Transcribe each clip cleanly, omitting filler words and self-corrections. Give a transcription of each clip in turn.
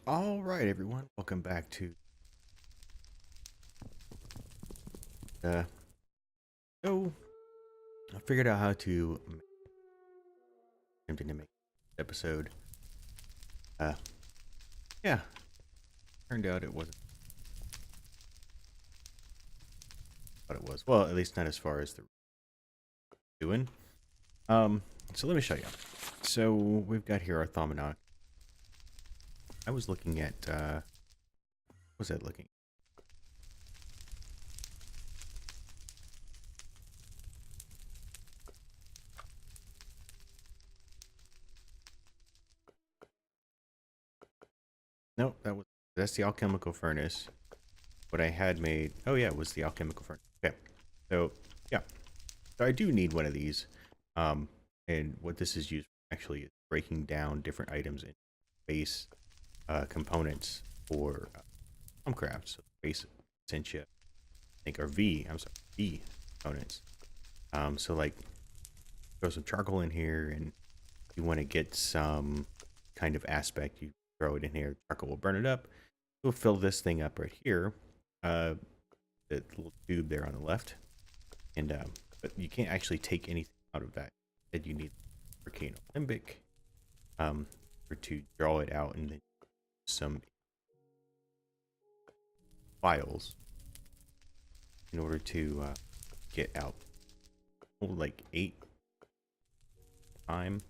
All right, everyone, welcome back to uh so I figured out how to attempting to make this episode. Uh yeah, turned out it wasn't what it was. Well, at least not as far as the doing. So let me show you. So we've got here our Thomanok. I was looking at what was that looking? Nope, that's the alchemical furnace. What I had made, oh yeah, it was the alchemical furnace. Okay. So yeah. So I do need one of these. And what this is used for actually is breaking down different items in base components for craft. So base Ascension, I think, or V components. So like throw some charcoal in here, and you want to get some kind of aspect, you throw it in here. Charcoal will burn it up. We'll fill this thing up right here. The little tube there on the left, and but you can't actually take anything out of that. That you need volcano limbic to draw it out, and then some files in order to get out like 8 time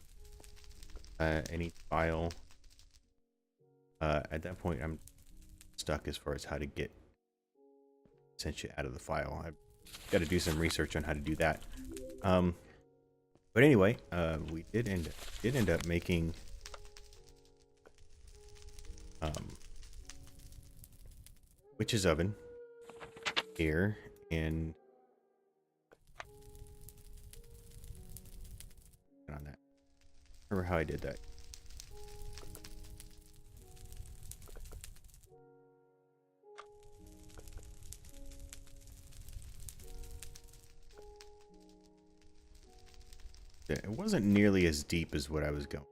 any file. At that point I'm stuck as far as how to get Ascension out of the file. I've got to do some research on how to do that. But anyway, we did end up making witch's oven here, and on that. Remember how I did that? It wasn't nearly as deep as what I was going.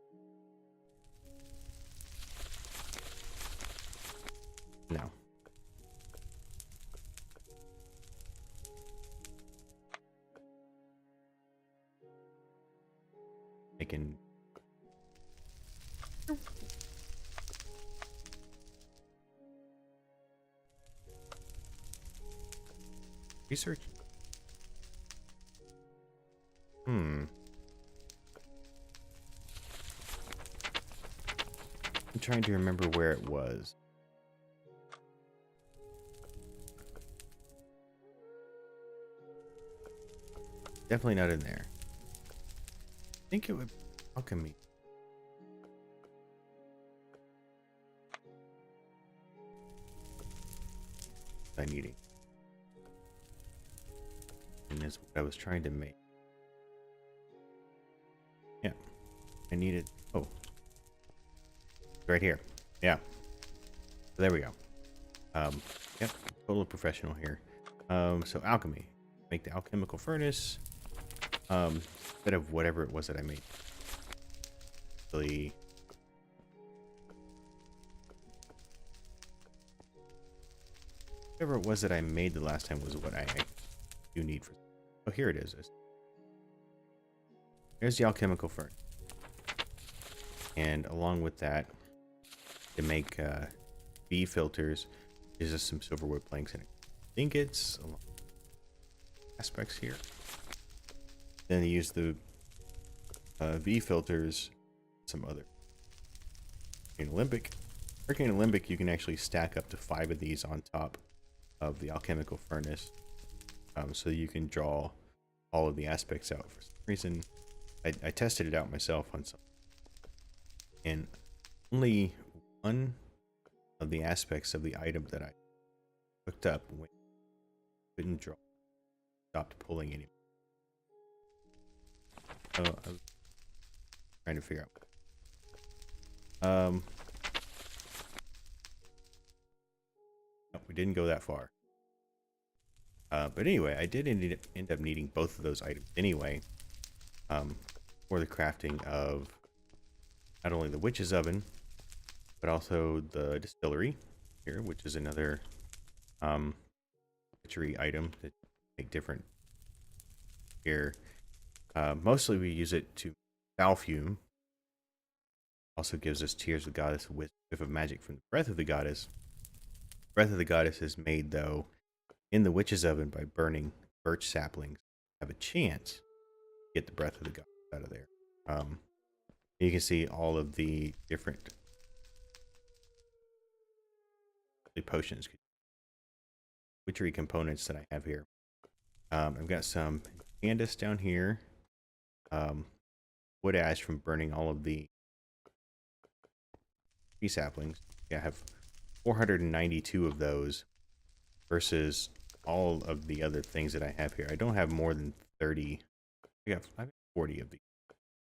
No. I can research. I'm trying to remember where it was. Definitely not in there. I think it would alchemy. I needed. And that's what I was trying to make. Yeah. I needed, oh. Right here. Yeah. So there we go. Yep, total professional here. So alchemy. Make the alchemical furnace. Instead of whatever it was that I made. Really, whatever it was that I made the last time was what I do need for. Oh, here it is. There's the alchemical furnace. And along with that, to make V filters, there's just some silverwood planks in it. Ingots, aspects here. Then they use the V filters, some other Arcane Limbic. You can actually stack up to 5 of these on top of the alchemical furnace, so you can draw all of the aspects out. For some reason, I tested it out myself on some, and only one of the aspects of the item that I hooked up when I couldn't draw, stopped pulling anymore. So I was trying to figure out. No, we didn't go that far. But anyway, I did end up needing both of those items anyway, for the crafting of not only the witch's oven, but also the distillery here, which is another witchery item that make different here. Mostly we use it to Balfume. Also gives us Tears of the Goddess, with whiff of magic from the Breath of the Goddess. Breath of the Goddess is made, though, in the witch's oven by burning birch saplings. Have a chance to get the Breath of the Goddess out of there. You can see all of the different potions, witchery components that I have here. I've got some Candace down here. Wood ash from burning all of the tree saplings. Yeah, I have 492 of those versus all of the other things that I have here. I don't have more than 30. I have 40 of these.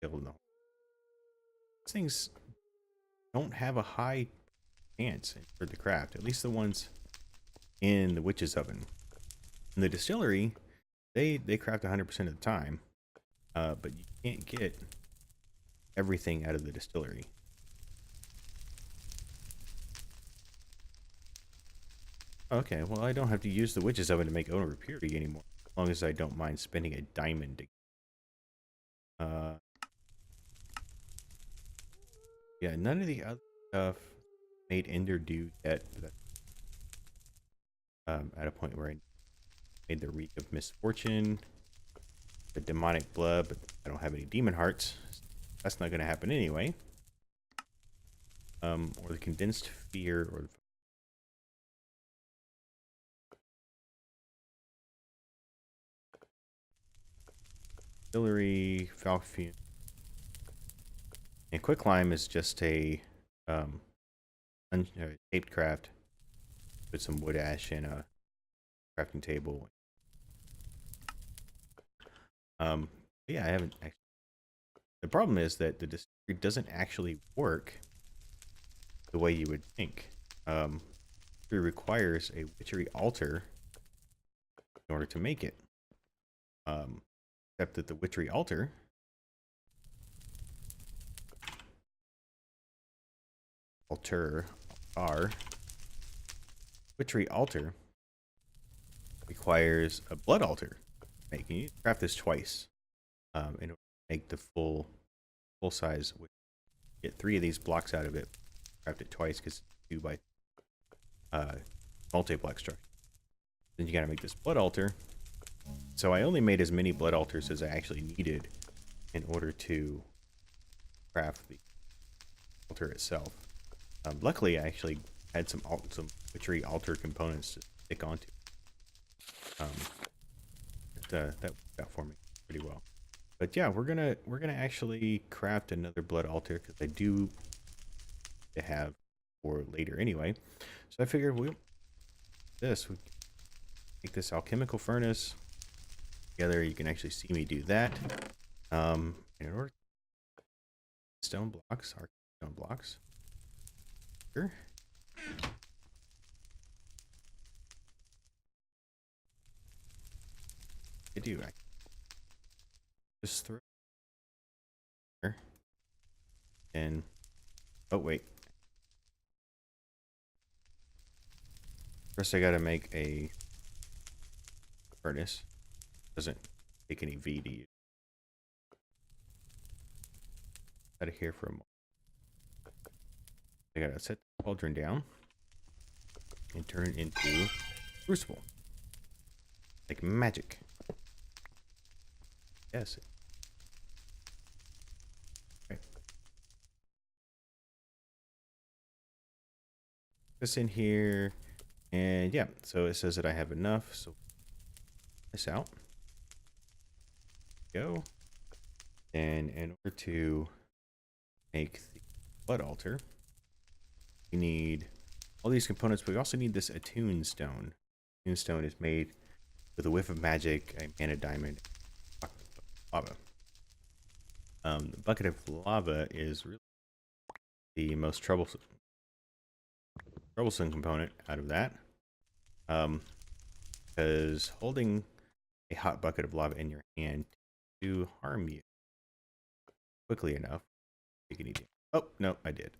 These things don't have a high chance for the craft, at least the ones in the witch's oven. In the distillery, they craft 100% of the time, but you can't get everything out of the distillery. Okay, well, I don't have to use the witch's oven to make odor purity anymore, as long as I don't mind spending a diamond. Yeah, none of the other stuff made Ender do yet. At a point where I made the Reek of Misfortune, the Demonic Blood, but I don't have any Demon Hearts. That's not going to happen anyway. Or the Condensed Fear, or the Distillery, Falcon. And Quicklime is just a taped craft. Put some wood ash in a crafting table. Yeah, I haven't actually. The problem is that the distillery doesn't actually work the way you would think. It requires a witchery altar in order to make it. Except that the witchery altar witchery altar requires a blood altar. You need to craft this twice in order to make the full size. Get 3 of these blocks out of it. Craft it twice because it's 2 by multi-block structure. Then you gotta make this blood altar. So I only made as many blood altars as I actually needed in order to craft the altar itself. Luckily, I actually had some witchery altar components to stick onto. That worked out for me pretty well. But yeah, we're gonna actually craft another blood altar because I do have for later anyway. So I figured we make this alchemical furnace together. You can actually see me do that. In order stone blocks, our stone blocks. Sure. I do. I just throw here. And oh wait. First I gotta make a furnace. Doesn't take any V to use. Out of here for a moment. I gotta set the cauldron down and turn it into crucible. Like magic. Yes. Okay. This in here, and yeah, so it says that I have enough, so this out. Go. And in order to make the blood altar, we need all these components, but we also need this attune stone. Attune stone is made with a whiff of magic, a mana diamond, lava. The bucket of lava is really the most troublesome component out of that, because holding a hot bucket of lava in your hand to harm you quickly enough. You can eat it. Oh no, I did.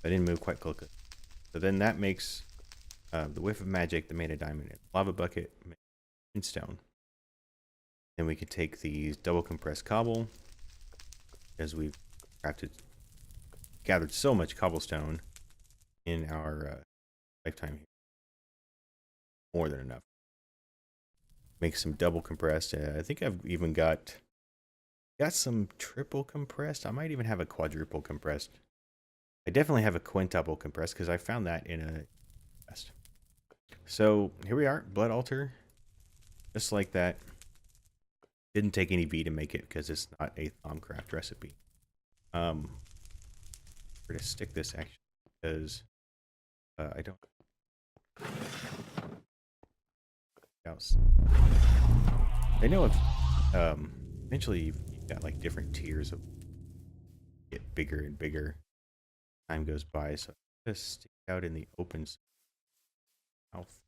I didn't move quite quickly. So then that makes the whiff of magic that made a diamond in lava bucket in stone. Then we could take these double compressed cobble, as we've gathered so much cobblestone in our lifetime here. More than enough. Make some double compressed. I think I've even got some triple compressed. I might even have a quadruple compressed. I definitely have a quintuple compressed because I found that in a test. So here we are, blood altar, just like that. Didn't take any V to make it because it's not a Thaumcraft recipe. We're gonna stick this actually because I don't. I know if eventually you've got like different tiers of get bigger and bigger. Time goes by, so just stick out in the open south.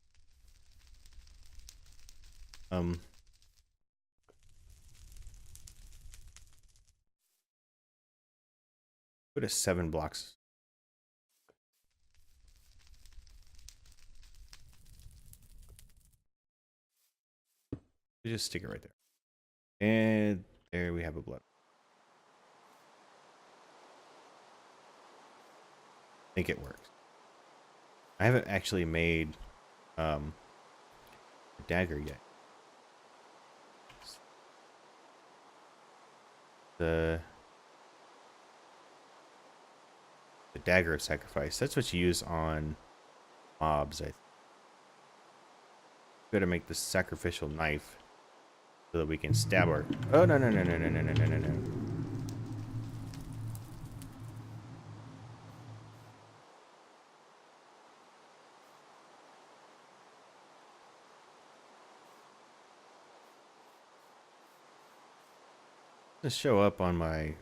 Put a 7 blocks. Just stick it right there. And there we have a blood. I think it works. I haven't actually made a dagger yet. The dagger of sacrifice. That's what you use on mobs, I think. Gotta make the sacrificial knife so that we can stab our. Oh no no no no no no no no no no. To show up on my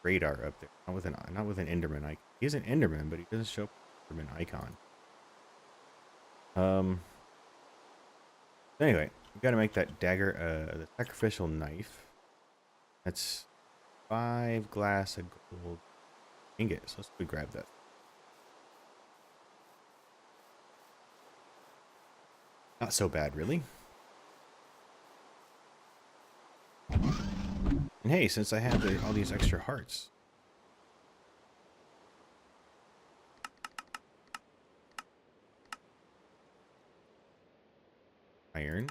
radar up there. Not with an Enderman icon. He's an Enderman, but he doesn't show up with an Enderman icon. Anyway, we gotta make that dagger, the sacrificial knife. That's 5 glass of gold ingots. Let's grab that. Not so bad, really. And hey, since I have all these extra hearts. Iron.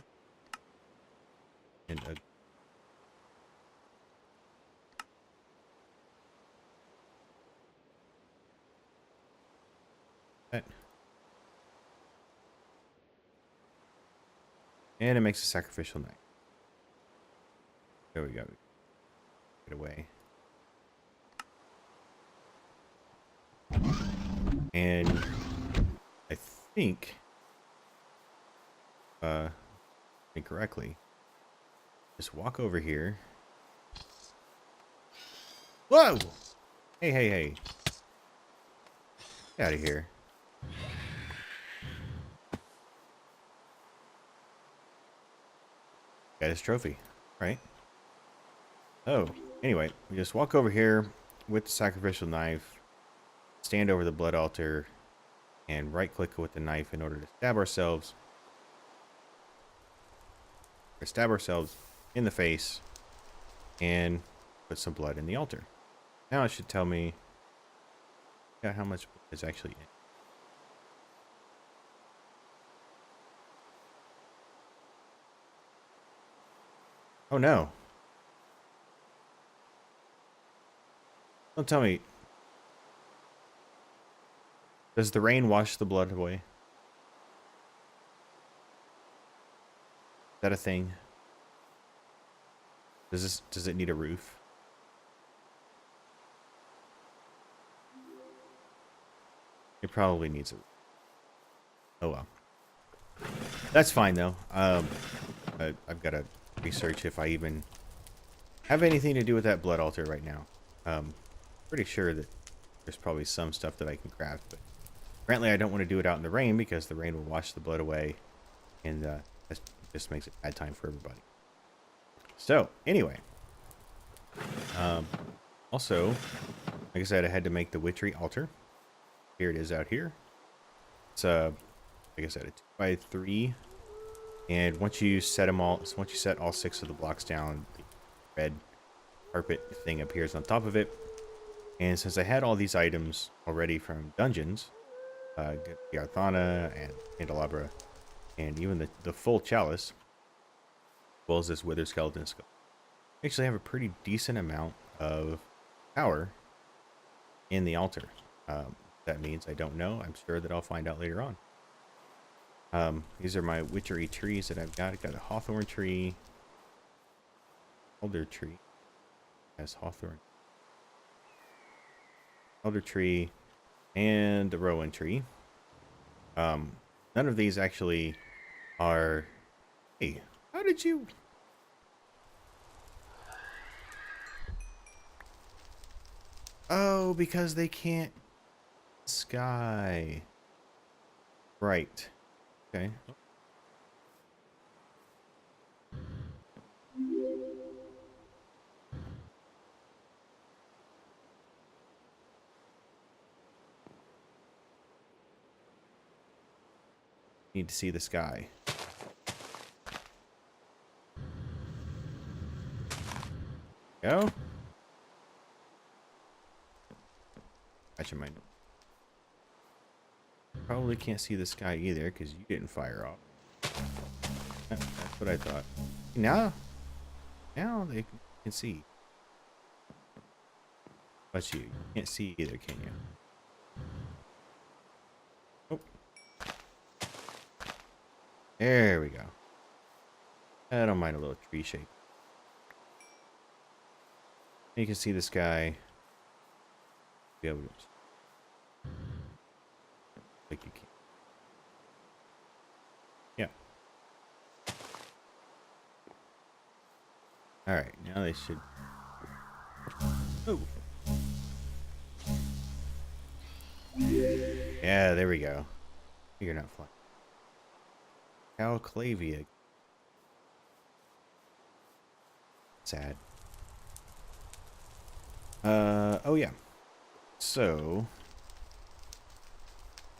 And a... That. And it makes a sacrificial knife. There we go. Get away. And I think incorrectly. Just walk over here. Whoa! Hey, hey, hey. Get out of here. Got his trophy, right? Oh, anyway, we just walk over here with the sacrificial knife, stand over the blood altar, and right click with the knife in order to stab ourselves. Or stab ourselves in the face and put some blood in the altar. Now it should tell me how much blood is actually in. Oh no. Don't tell me. Does the rain wash the blood away? Is that a thing? Does it need a roof? It probably needs a roof. Oh well. That's fine though. I've got to research if I even have anything to do with that blood altar right now. Pretty sure that there's probably some stuff that I can craft, but apparently I don't want to do it out in the rain because the rain will wash the blood away, and that just makes it bad time for everybody. So anyway, also, like I said, I had to make the witchery altar. here it is out here. It's like I said, a 2x3, and once you set all 6 of the blocks down, the red carpet thing appears on top of it. And since I had all these items already from dungeons, the Arthana and Candelabra, and even the full chalice, as well as this Wither Skeleton Skull, I actually have a pretty decent amount of power in the altar. That means I don't know. I'm sure that I'll find out later on. These are my witchery trees that I've got. I've got a hawthorn tree, elder tree, has hawthorn, elder tree, and the rowan tree. None of these actually are. Hey, how did you? Oh, because they can't sky. Right. Okay. Need to see the sky. Go. Gotcha, mine. Probably can't see the sky either because you didn't fire off. That's what I thought. Now they can see. But you can't see either, can you? Oh. There we go. I don't mind a little tree shape. You can see the sky. Be able to, like you can. Yeah. All right, now they should. Oh. Yeah, there we go. You're not flying. Calclavia. Sad. Oh yeah. So,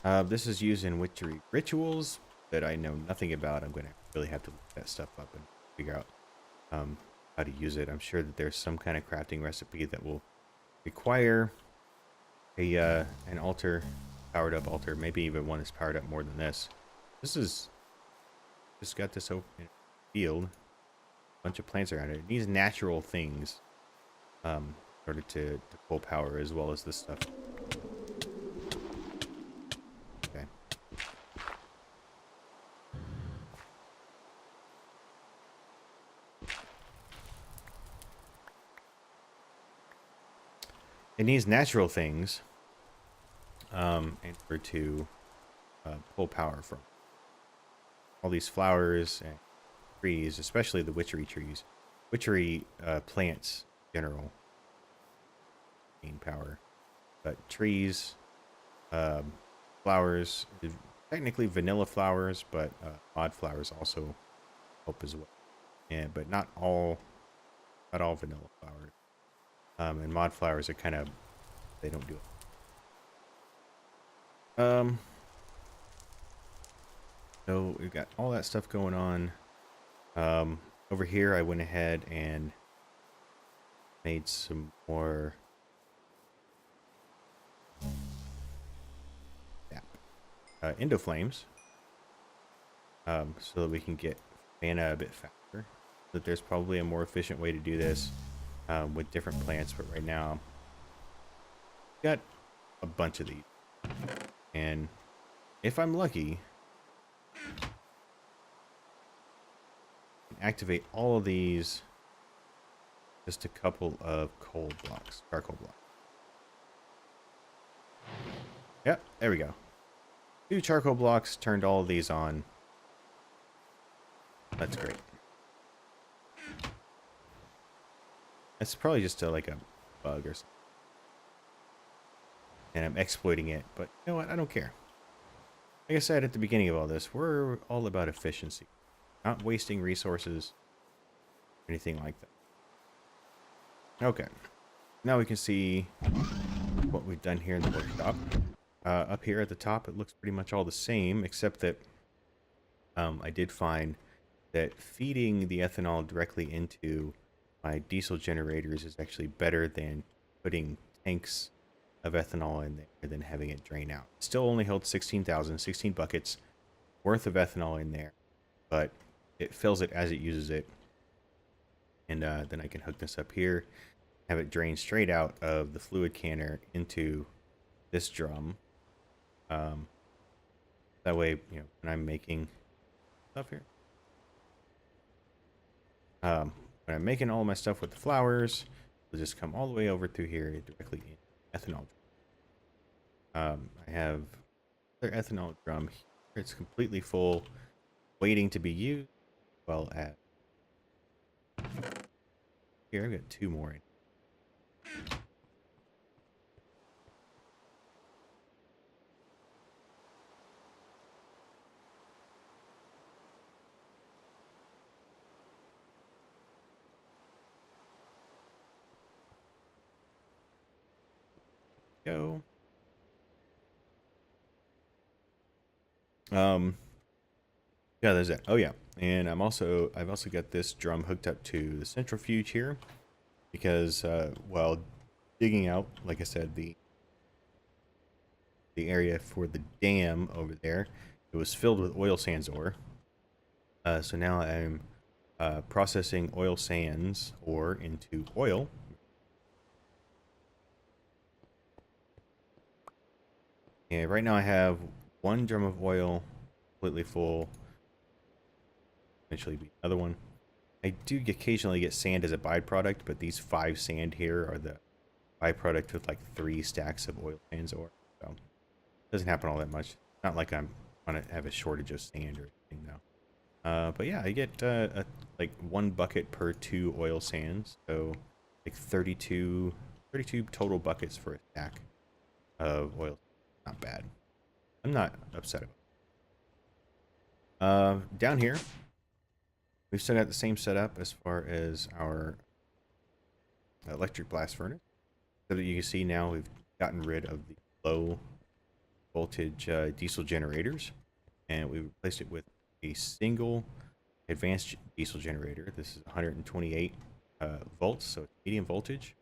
this is used in witchery rituals that I know nothing about. I'm going to really have to look that stuff up and figure out how to use it. I'm sure that there's some kind of crafting recipe that will require a an altar, powered up altar, maybe even one that's powered up more than this. This is just got this open field, a bunch of plants around it. It needs natural things in order to pull power, as well as this stuff. Okay. It needs natural things in order to pull power from. All these flowers and trees, especially the witchery trees. Witchery plants in general gain power. But trees, flowers, technically vanilla flowers, but mod flowers also help as well. And but not all vanilla flowers. And mod flowers are kind of, they don't do it. So we've got all that stuff going on. Over here, I went ahead and made some more Endo Flames, so that we can get mana a bit faster. But there's probably a more efficient way to do this with different plants. But right now, got a bunch of these, and if I'm lucky, activate all of these. Just a couple of cold blocks, charcoal blocks. Yep, there we go. 2 charcoal blocks, turned all of these on. That's great. That's probably just like a bug or something. And I'm exploiting it, but you know what? I don't care. Like I said at the beginning of all this, we're all about efficiency. Not wasting resources or anything like that. Okay. Now we can see what we've done here in the workshop. Up here at the top, it looks pretty much all the same, except that I did find that feeding the ethanol directly into my diesel generators is actually better than putting tanks of ethanol in there than having it drain out. It still only held 16 buckets worth of ethanol in there, but it fills it as it uses it. And then I can hook this up here, have it drain straight out of the fluid canner into this drum. That way, when I'm making stuff here, when I'm making all my stuff with the flowers, it'll just come all the way over through here directly in ethanol. I have another ethanol drum here. It's completely full, waiting to be used. Well, at here, I've got 2 more in. Go. Yeah, there's that. Oh yeah, and I've also got this drum hooked up to the centrifuge here because while digging out, like I said, the area for the dam over there, it was filled with oil sands ore. So now I'm processing oil sands ore into oil. And right now I have 1 drum of oil completely full. Eventually be another one. I do occasionally get sand as a byproduct, but these 5 sand here are the byproduct with like 3 stacks of oil sands ore. So it doesn't happen all that much. Not like I'm gonna have a shortage of sand or anything though. But yeah, I get like 1 bucket per 2 oil sands, so like 32 total buckets for a stack of oil. Not bad. I'm not upset about it. Down here, we've still got the same setup as far as our electric blast furnace. So that you can see now we've gotten rid of the low voltage diesel generators, and we replaced it with a single advanced diesel generator. This is 128 volts, so it's medium voltage.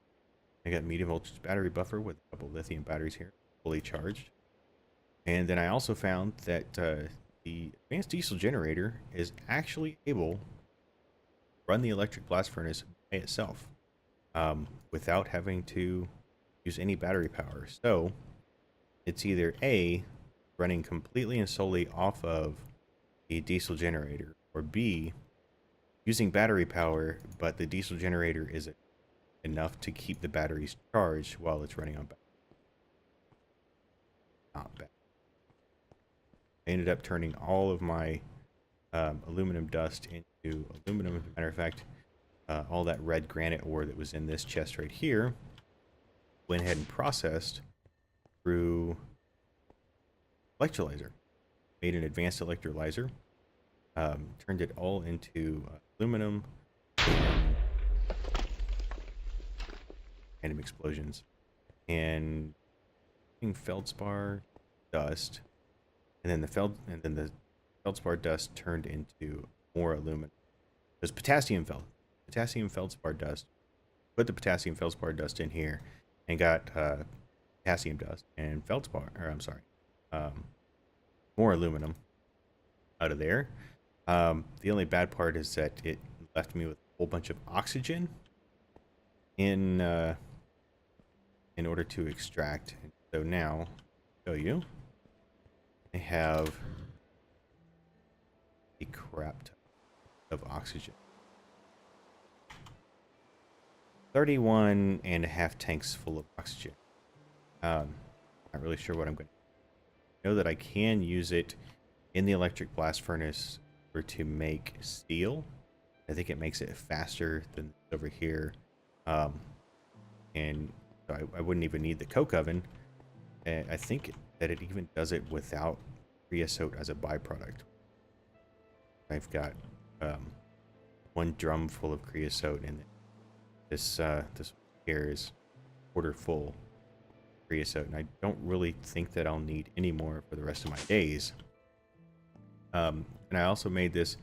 I got medium voltage battery buffer with a couple lithium batteries here, fully charged. And then I also found that the advanced diesel generator is actually able to run the electric blast furnace by itself without having to use any battery power. So it's either A, running completely and solely off of a diesel generator, or B, using battery power, but the diesel generator isn't enough to keep the batteries charged while it's running on battery. Not bad. I ended up turning all of my aluminum dust into aluminum. As a matter of fact, all that red granite ore that was in this chest right here went ahead and processed through electrolyzer. Made an advanced electrolyzer. Turned it all into aluminum and random explosions. And feldspar dust. And then the feldspar dust turned into more aluminum. There's potassium feldspar dust. Put the potassium feldspar dust in here, and got potassium dust and feldspar, or I'm sorry, more aluminum out of there. The only bad part is that it left me with a whole bunch of oxygen in order to extract. And so now, I'll show you. I have a crap ton of oxygen. 31.5 tanks full of oxygen. Not really sure what I'm going to know that I can use it in the electric blast furnace or to make steel. I think it makes it faster than over here. And so I wouldn't even need the coke oven. And I think that it even does it without creosote as a byproduct. I've got 1 drum full of creosote, and this here is quarter full. creosote, and I don't really think that I'll need any more for the rest of my days. And I also made this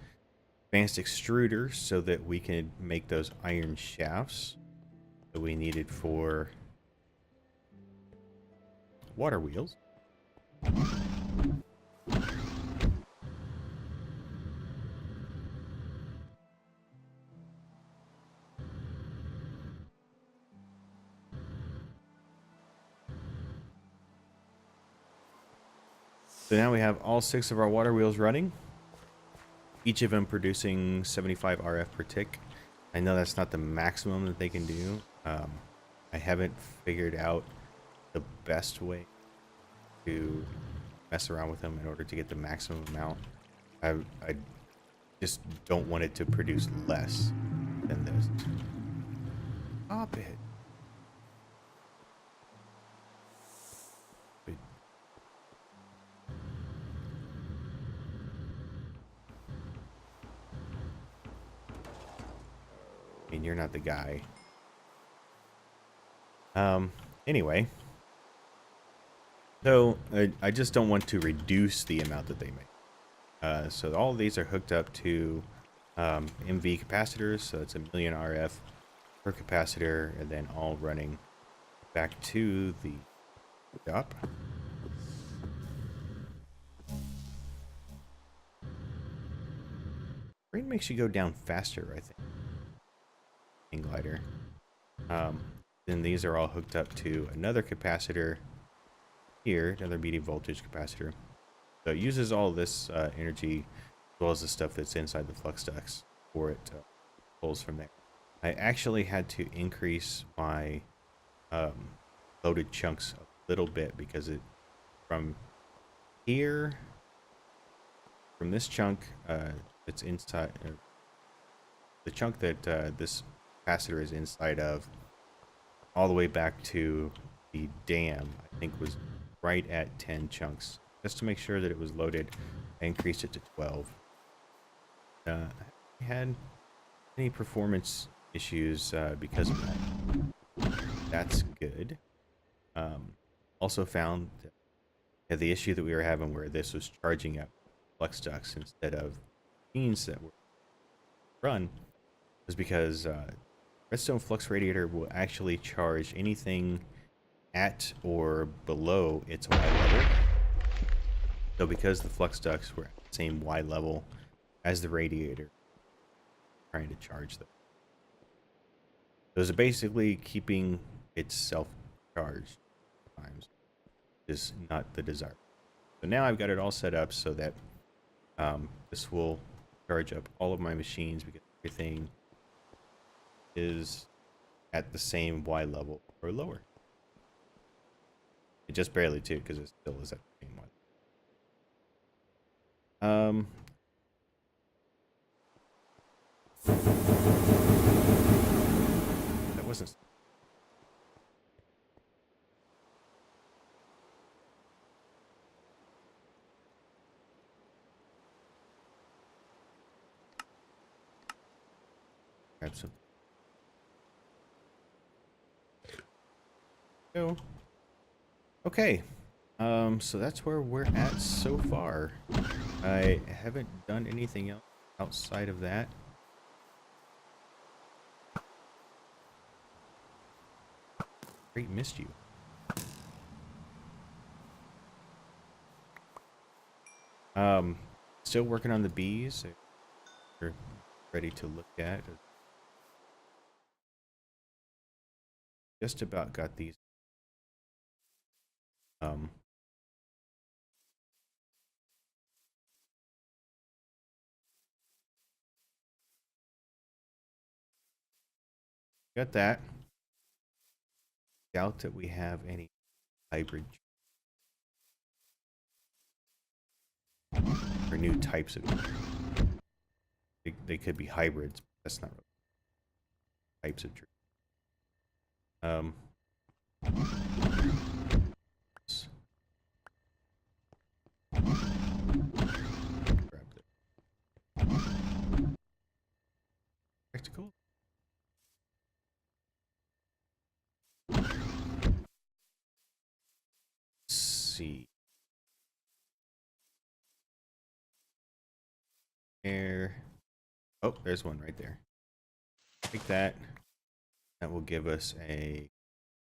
advanced extruder so that we can make those iron shafts that we needed for water wheels. So now we have all 6 of our water wheels running, each of them producing 75 RF per tick. I know that's not the maximum that they can do. I haven't figured out the best way to mess around with them in order to get the maximum amount. I just don't want it to produce less than this. Stop it. I mean, you're not the guy. Anyway. So, I just don't want to reduce the amount that they make. So all of these are hooked up to MV capacitors, so it's 1,000,000 RF per capacitor, and then all running back to the shop. Rain makes you go down faster, I think. In glider. Then these are all hooked up to another capacitor here, another medium voltage capacitor. So it uses all this energy as well as the stuff that's inside the flux ducts before it pulls from there. I actually had to increase my loaded chunks a little bit because it from here, from this chunk that's inside, the chunk that this capacitor is inside of, all the way back to the dam, I think was right at 10 chunks. Just to make sure that it was loaded, I increased it to 12. I had any performance issues because of that. That's good. Also found that the issue that we were having where this was charging up flux ducts instead of machines that were run was because redstone flux radiator will actually charge anything at or below its Y level. So because the flux ducts were at the same Y level as the radiator, trying to charge them. Those are basically keeping itself charged times is not the desire. So now I've got it all set up so that this will charge up all of my machines because everything is at the same Y level or lower. It just barely too, because it still is at the same Y. That wasn't. Grab some. Go. Okay. So that's where we're at so far. I haven't done anything else outside of that. Great, missed you. Still working on the bees. We're ready to look at. Just about got these. Got that. Doubt that we have any hybrid or new types of. They could be hybrids. But that's not really types of trees. Grab the practical. there. Oh, there's one right there. Take that. That will give us a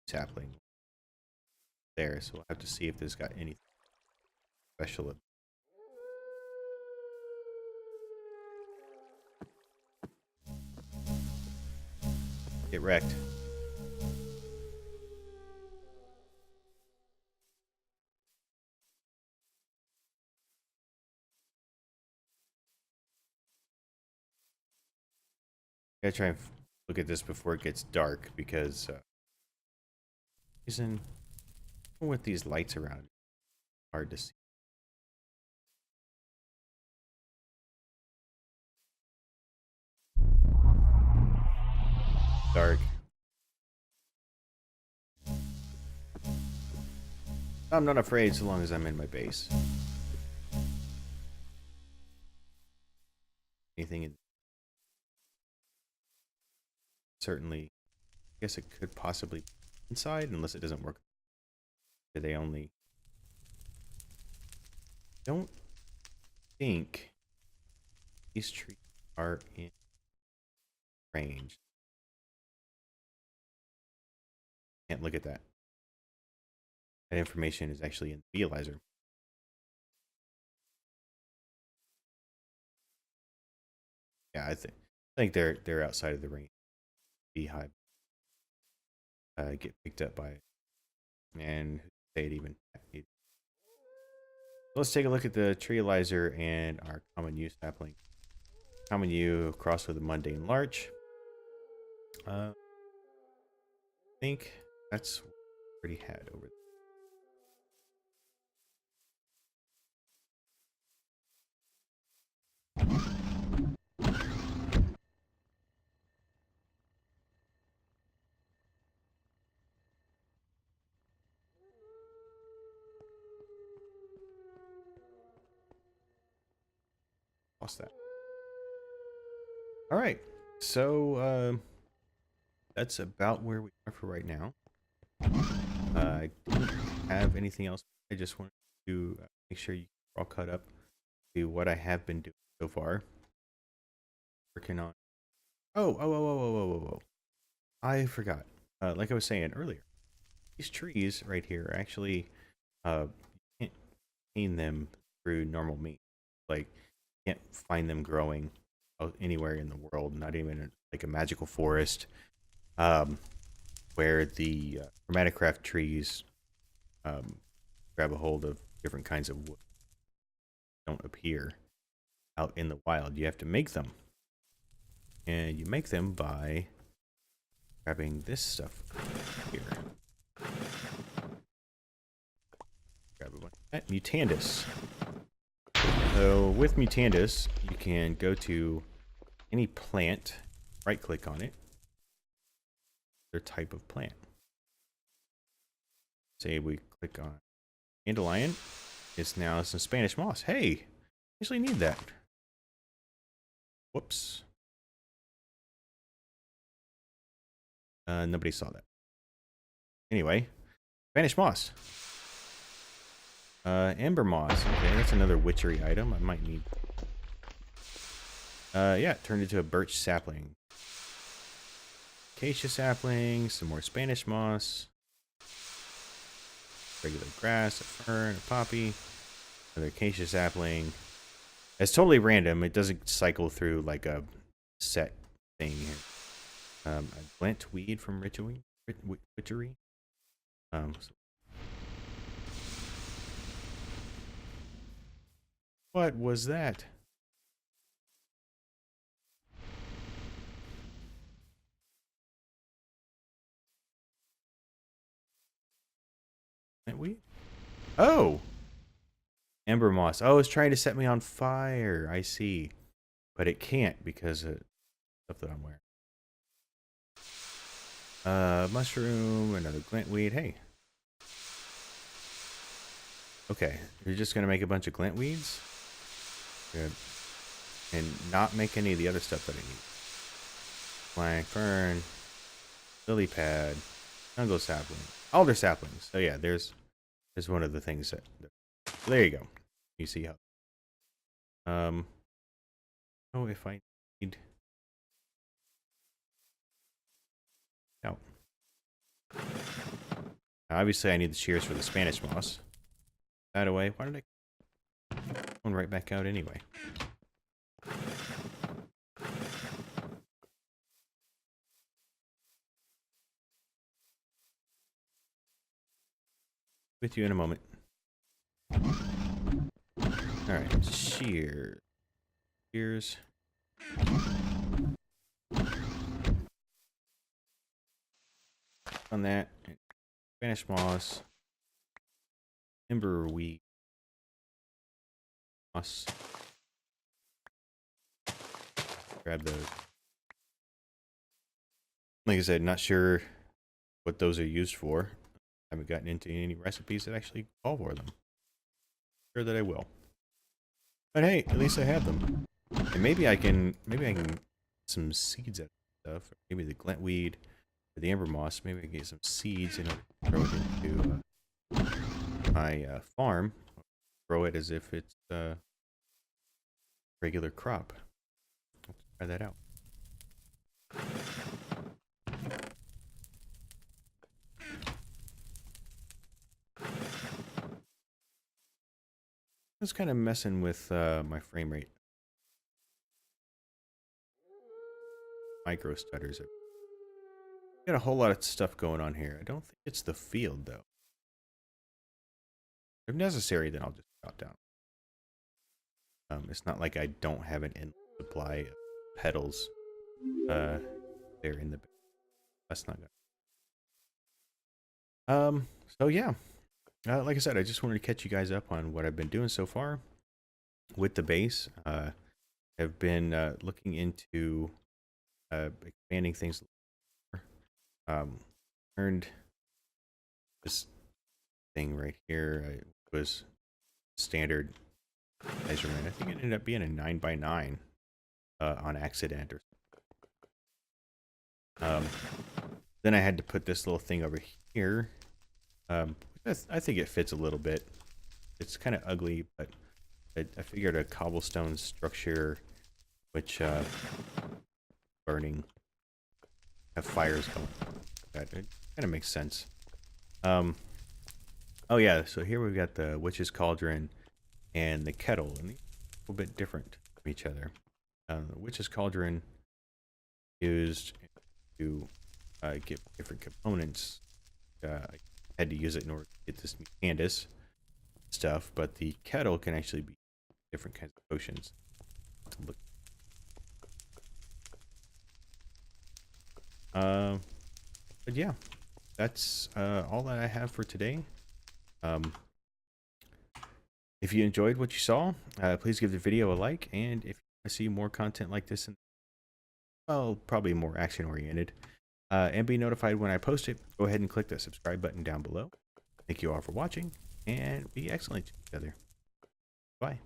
sapling there. So we'll have to see if this got anything special. Get wrecked. Gotta try and look at this before it gets dark because reason with these lights around, hard to see. Dark. I'm not afraid so long as I'm in my base. Anything in certainly, I guess it could possibly be inside unless it doesn't work. They only don't think these trees are in range. Can't look at that. That information is actually in the realizer. Yeah, I think they're outside of the range. Beehive get picked up by it, and say it even. Let's take a look at the realizer and our common use sapling. Common U crossed with a mundane larch. I think that's what we already had over there. Lost that. All right, so that's about where we are for right now. I didn't have anything else. I just wanted to make sure you're all caught up to what I have been doing so far. Working on. Oh. I forgot. Like I was saying earlier, these trees right here are actually you can't obtain them through normal means. Like you can't find them growing anywhere in the world, not even in, like a magical forest, where the chromatocraft trees grab a hold of different kinds of wood. Don't appear out in the wild. You have to make them, and you make them by grabbing this stuff here. Grab a bunch of that. Mutandis. So with Mutandis, you can go to any plant, right click on it, their type of plant. Say we click on dandelion, it's now some Spanish moss. Hey, actually need that. Whoops. Nobody saw that. Anyway, Spanish moss. Amber moss. Okay, that's another witchery item I might need. Yeah, it turned into a birch sapling. Acacia sapling, some more Spanish moss. Regular grass, a fern, a poppy. Another acacia sapling. It's totally random. It doesn't cycle through like a set thing here. A glint weed from witchery. What was that? Glint weed? Oh! Ember moss. Oh, it's trying to set me on fire. I see. But it can't because of stuff that I'm wearing. Mushroom, another glint weed. Hey. Okay, you're just gonna make a bunch of glint weeds? Good. And not make any of the other stuff that I need. Plank, fern, lily pad, jungle sapling, alder saplings. So yeah, there's one of the things that there you go. You see how Oh, if I need... No. Obviously, I need the shears for the Spanish moss. That away. Why did I... One right back out anyway. With you in a moment. Alright, shears. Shears. On that. Spanish moss. Timber wheat. Moss. Grab those. Like I said, not sure what those are used for. Haven't gotten into any recipes that actually call for them. Sure that I will. But hey, at least I have them. And maybe I can get some seeds out of stuff. Or maybe the glintweed or the amber moss. Maybe I can get some seeds and throw it into my farm. Grow it as if it's a regular crop. Let's try that out. It's kind of messing with my frame rate. Micro stutters. Got a whole lot of stuff going on here. I don't think it's the field though. If necessary, then I'll just drop down. It's not like I don't have an endless supply of petals there in the bag. That's not good. So yeah. Like I said, I just wanted to catch you guys up on what I've been doing so far with the base. I've been looking into expanding things. Learned this thing right here. It was standard measurement. I think it ended up being a 9x9 on accident. Then I had to put this little thing over here. I think it fits a little bit. It's kind of ugly, but I figured a cobblestone structure, which burning, have fires going. It kind of makes sense. Oh yeah, so here we've got the witch's cauldron and the kettle, and these are a little bit different from each other. The witch's cauldron used to get different components. I had to use it in order to get this Candace stuff, but the kettle can actually be different kinds of potions. Look. But yeah, that's all that I have for today. If you enjoyed what you saw, please give the video a like, and if you want to see more content like this, well, probably more action oriented, and be notified when I post it, go ahead and click the subscribe button down below. Thank you all for watching, and be excellent to each other. Bye.